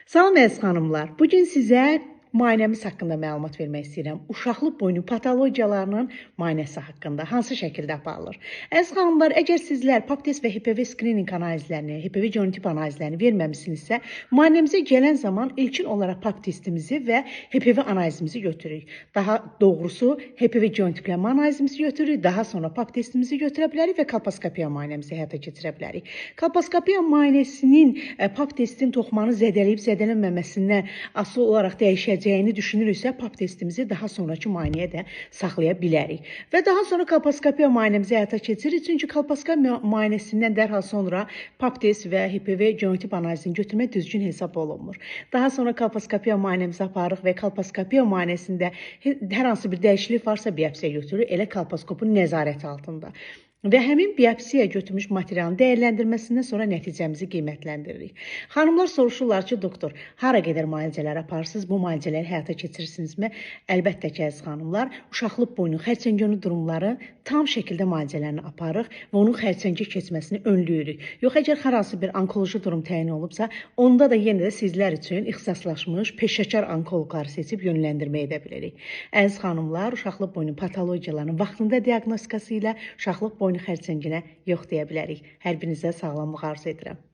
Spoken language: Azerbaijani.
Salam əziz xanımlar. Bugün sizə müayinəmiz haqqında məlumat vermək istəyirəm. Uşaqlıq boynu patologiyalarının müayinəsi haqqında hansı şəkildə aparılır? Əziz xanımlar, əgər sizlər pap test və HPV skrininq analizlərini, HPV genotip analizlərini verməmisinizsə, müayinəmizə gələn zaman ilkin olaraq pap testimizi və HPV analizimizi götürürük. Daha doğrusu HPV genotiplənmə analizimizi götürürük, daha sonra pap testimizi götürə bilərik və kolposkopiya müayinəmizi həyata keçirə bilərik. Kolposkopiya müayinəsinin pap testin toxumanı zədələyib zədələnməməsindən asılı olaraq dəyişəcəyini düşünürüksə, pap testimizi daha sonraki müayinəyə də saxlaya bilərik. Və daha sonra kolposkopiya müayinəmizi həyata keçiririk. Çünki kolposkopiya müayinəsindən dərhal sonra pap test və HPV genotip analizini götürmək düzgün hesab olunmur. Daha sonra kolposkopiya müayinəmizi aparırıq və kolposkopiya müayinəsində hər hansı bir dəyişiklik varsa biopsiya götürürük, elə kolposkopun nəzarəti altında. Və həmin biopsiya götürmüş materialın dəyərləndirməsindən sonra nəticəmizi qiymətləndiririk. Xanımlar soruşurlar ki, doktor, hara qədər müalicələr aparırsınız, bu müalicələri həyata keçirirsinizmi? Əlbəttə ki, əziz xanımlar, uşaqlıq boynu xərçəngönü durumları tam şəkildə müalicələrini aparırıq və onun xərçəngə keçməsini önləyirik. Yox, əgər hər hansı bir onkoloji durum təyin olubsa, onda da yenə də sizlər üçün ixtisaslaşmış peşəkar onkologları seçib yönləndirmə edə bilərik. Əziz xanımlar, uşaqlıq boynu patologiyalarının vaxtında diaqnostikası ilə uşaqlıq boynu xərçənginə yox deyə bilərik. Hər birinizə sağlamlıq arzu edirəm.